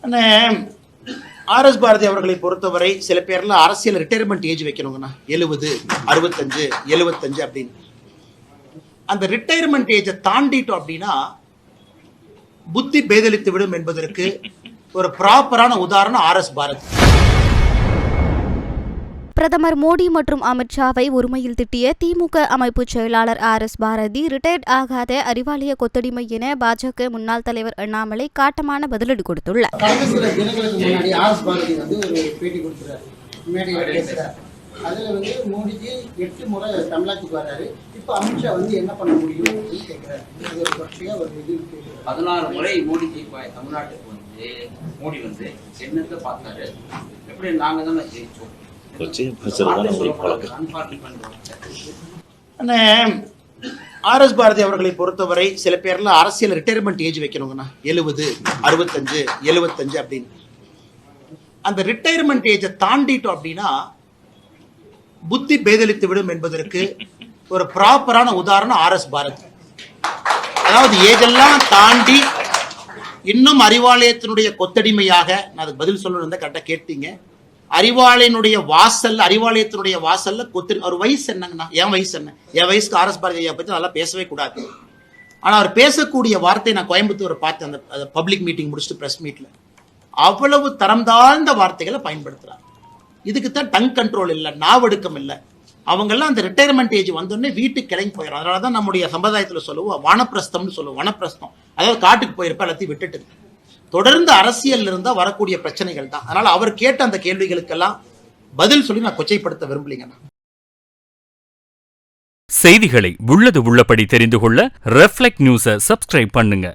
அண்ணே, ஆர்.எஸ். பாரதி அவர்களை பொறுத்தவரை சில பேர்லாம் அரசியல் ரிட்டையர்மெண்ட் ஏஜ் வைக்கணுங்கண்ணா, 70, 65, 75 அப்படின்னு. அந்த ரிட்டையர்மெண்ட் ஏஜை தாண்டிட்டோம் அப்படின்னா புத்தி பேதலித்து விடும் என்பதற்கு ஒரு ப்ராப்பரான உதாரணம் ஆர்.எஸ். பாரதி. பிரதமர் மோடி மற்றும் அமித்ஷாவை ஒருமையில் திட்டிய திமுக அமைப்பு செயலாளர் ஆர்.எஸ். பாரதி ரிட்டையர்ட் ஆகாத அறிவாலய கொத்தடிமை என பாஜக முன்னாள் தலைவர் அண்ணாமலை காட்டமான பதிலடி கொடுத்துள்ளார். கடந்த சில தினங்களுக்கு முன்னாடி ஆர்.எஸ். பாரதி ஒரு பேட்டி கொடுக்கிறார், மேடையில் பேசுறார். அதுல மோடிஜி 8 முறை தமிழகத்துக்கு வர்றாரு, இப்ப அமித்ஷா என்ன பண்ண முடியும் அப்படின்னு கேட்கிறாரு. இது ஒரு பற்றியா ஒரு இது 16 முறை மோடிஜி தமிழ்நாட்டுக்கு மோடி என்னத்தை பார்த்தாரு, எப்படி நாங்க தானே ஜெயிச்சோம். ஆர்.எஸ். பாரதி அவர்களை பொறுத்தவரை சில பேர்லாம் அரசியல் ரிட்டையர்மெண்ட் ஏஜ் வைக்கணுங்கண்ணா, 70, 65, 75 அப்படின்னு. அந்த ரிட்டையர்மெண்ட் ஏஜை தாண்டிட்டோம் அப்படின்னா புத்தி பேதலித்து விடும் என்பதற்கு ஒரு ப்ராப்பரான உதாரணம் ஆர்.எஸ். பாரதி. அதாவது ஏஜெல்லாம் தாண்டி இன்னும் அறிவாலயத்தினுடைய கொத்தடிமையாக, நான் அதுக்கு பதில் சொல்லணும் கரெக்டாக கேட்டீங்க. அறிவாலயத்தினுடைய வாசல்ல ஒரு வயசு என்னங்கண்ணா, என் வயசு என்ன, என் வயசுக்கு ஆர்.எஸ். பாரதியை பற்றி நல்லா பேசவே கூடாது. ஆனால் அவர் பேசக்கூடிய வார்த்தை நான் கோயம்புத்தூர் பார்த்தேன், அந்த பப்ளிக் மீட்டிங் முடிச்சுட்டு ப்ரெஸ் மீட்ல அவ்வளவு தரம் தாழ்ந்த வார்த்தைகளை பயன்படுத்துறாங்க. இதுக்கு தான் டங் கண்ட்ரோல் இல்லை, நாவடுக்கம் இல்லை. அவங்கெல்லாம் அந்த ரிட்டையர்மெண்ட் ஏஜ் வந்தோடனே வீட்டுக்கு கிளம்பி போயிடும். அதனால தான் நம்முடைய சம்பிரதாயத்தில் சொல்லுவோம் வானப்பிரஸ்தம்னு சொல்லுவோம். வனப்பிரஸ்தம், அதாவது காட்டுக்கு போயிருப்ப எல்லாத்தையும் விட்டுட்டு தொடர்ந்து அரசியல் இருந்தால் வரக்கூடிய பிரச்சனைகள் தான். அதனால அவர் கேட்ட அந்த கேள்விகளுக்கெல்லாம் பதில் சொல்லி நான் கொச்சைப்படுத்த விரும்பலீங்கண்ணா. செய்திகளை உள்ளது உள்ளபடி தெரிந்து கொள்ள ரெஃப்ளெக்ட் நியூஸை சப்ஸ்கிரைப் பண்ணுங்க.